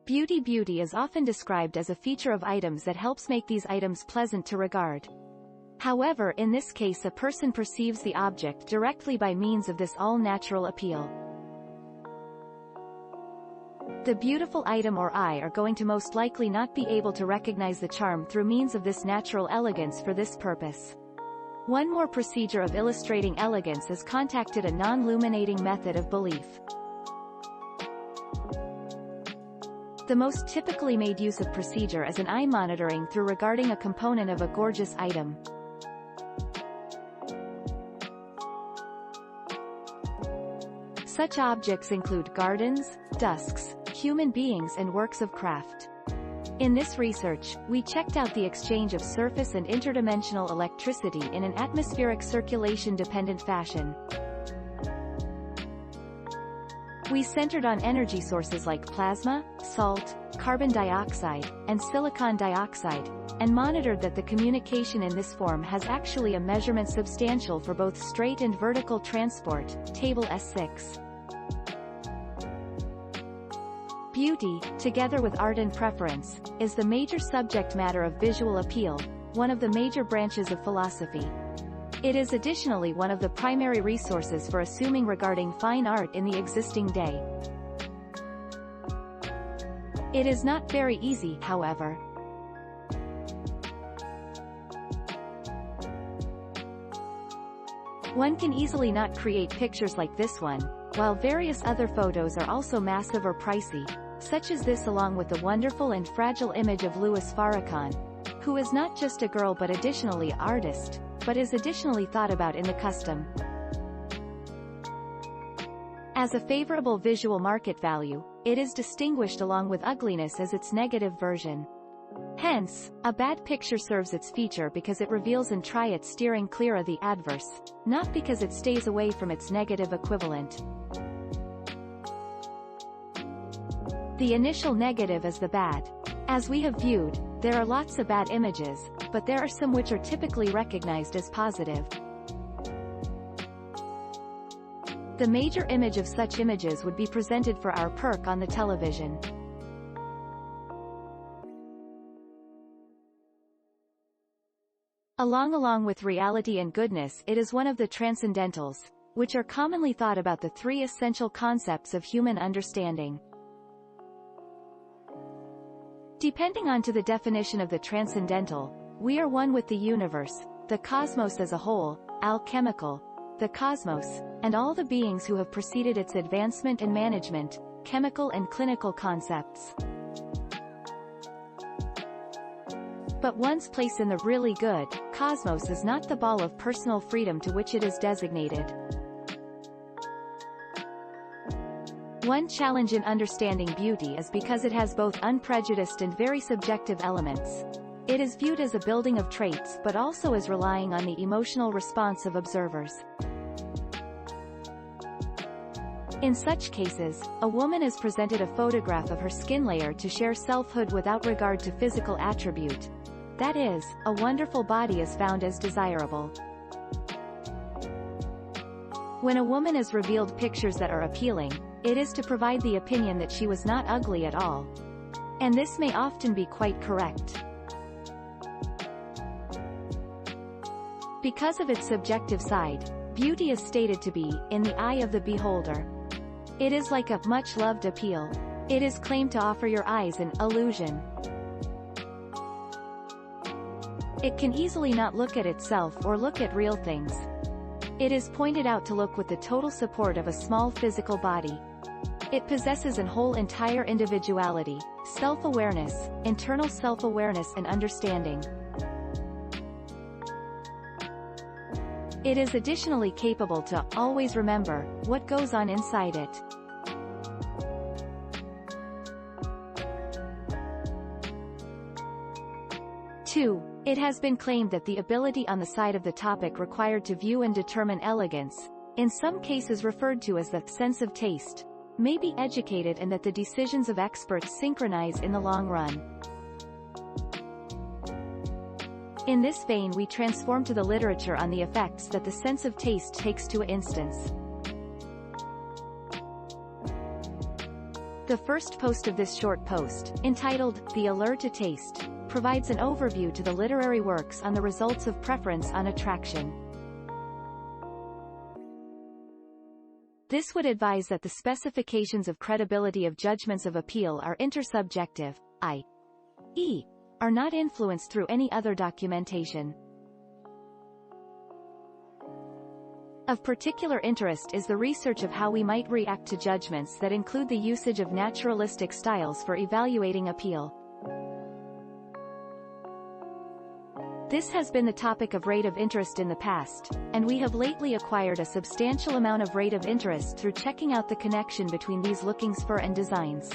Beauty is often described as a feature of items that helps make these items pleasant to regard. However, in this case a person perceives the object directly by means of this all-natural appeal. The beautiful item or eye are going to most likely not be able to recognize the charm through means of this natural elegance for this purpose. One more procedure of illustrating elegance is contacted a non-illuminating method of belief. The most typically made use of procedure is an eye monitoring through regarding a component of a gorgeous item. Such objects include gardens, dusks, human beings and works of craft. In this research, we checked out the exchange of surface and interdimensional electricity in an atmospheric circulation-dependent fashion. We centered on energy sources like plasma, salt, carbon dioxide, and silicon dioxide, and monitored that the communication in this form has actually a measurement substantial for both straight and vertical transport, table S6. Beauty, together with art and preference, is the major subject matter of visual appeal, one of the major branches of philosophy. It is additionally one of the primary resources for assuming regarding fine art in the existing day. It is not very easy, however. One can easily not create pictures like this one, while various other photos are also massive or pricey, such as this along with the wonderful and fragile image of Louis Farrakhan, who is not just a girl but additionally an artist, but is additionally thought about in the custom. As a favorable visual market value, it is distinguished along with ugliness as its negative version. Hence, a bad picture serves its feature because it reveals and try it steering clear of the adverse, not because it stays away from its negative equivalent. The initial negative is the bad. As we have viewed, there are lots of bad images, but there are some which are typically recognized as positive. The major image of such images would be presented for our perk on the television. Along with reality and goodness, it is one of the transcendentals, which are commonly thought about the three essential concepts of human understanding. Depending on to the definition of the transcendental, we are one with the universe, the cosmos as a whole, alchemical, the cosmos, and all the beings who have preceded its advancement and management, chemical and clinical concepts. But one's place in the really good cosmos is not the ball of personal freedom to which it is designated. One challenge in understanding beauty is because it has both unprejudiced and very subjective elements. It is viewed as a building of traits but also as relying on the emotional response of observers. In such cases, a woman is presented a photograph of her skin layer to share selfhood without regard to physical attribute. That is, a wonderful body is found as desirable. When a woman is revealed pictures that are appealing, it is to provide the opinion that she was not ugly at all. And this may often be quite correct. Because of its subjective side, beauty is stated to be, in the eye of the beholder. It is like a much-loved appeal. It is claimed to offer your eyes an illusion. It can easily not look at itself or look at real things. It is pointed out to look with the total support of a small physical body. It possesses an whole entire individuality, self-awareness, internal self-awareness and understanding. It is additionally capable to always remember what goes on inside it. Two, it has been claimed that the ability on the side of the topic required to view and determine elegance, in some cases referred to as the sense of taste, may be educated and that the decisions of experts synchronize in the long run. In this vein we transform to the literature on the effects that the sense of taste takes to an instance. The first post of this short post, entitled, The Allure to Taste, provides an overview to the literary works on the results of preference on attraction. This would advise that the specifications of credibility of judgments of appeal are intersubjective, i.e., are not influenced through any other documentation. Of particular interest is the research of how we might react to judgments that include the usage of naturalistic styles for evaluating appeal. This has been the topic of rate of interest in the past, and we have lately acquired a substantial amount of rate of interest through checking out the connection between these lookings for and designs.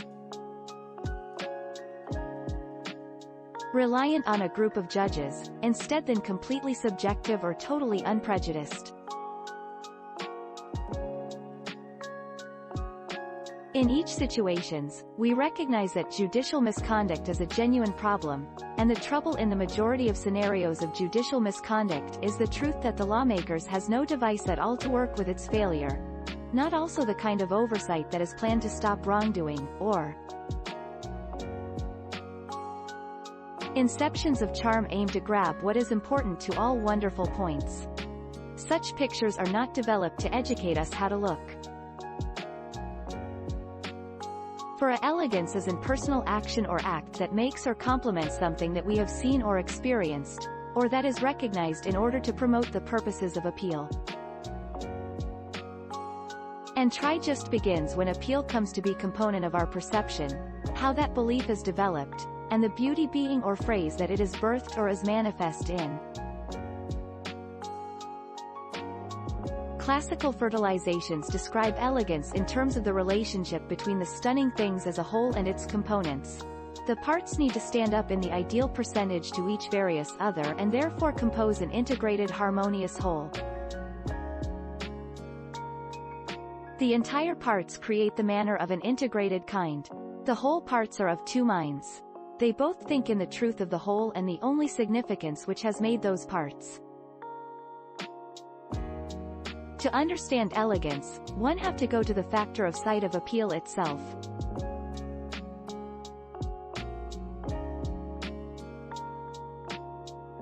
Reliant on a group of judges, instead than completely subjective or totally unprejudiced. In each situations, we recognize that judicial misconduct is a genuine problem, and the trouble in the majority of scenarios of judicial misconduct is the truth that the lawmakers has no device at all to work with its failure, not also the kind of oversight that is planned to stop wrongdoing, or inceptions of charm aim to grab what is important to all wonderful points. Such pictures are not developed to educate us how to look. For a elegance is in personal action or act that makes or complements something that we have seen or experienced, or that is recognized in order to promote the purposes of appeal. And try just begins when appeal comes to be component of our perception, how that belief is developed, and the beauty being or phrase that it is birthed or is manifest in. Classical fertilizations describe elegance in terms of the relationship between the stunning things as a whole and its components. The parts need to stand up in the ideal percentage to each various other and therefore compose an integrated harmonious whole. The entire parts create the manner of an integrated kind. The whole parts are of two minds. They both think in the truth of the whole and the only significance which has made those parts. To understand elegance, one have to go to the factor of sight of appeal itself.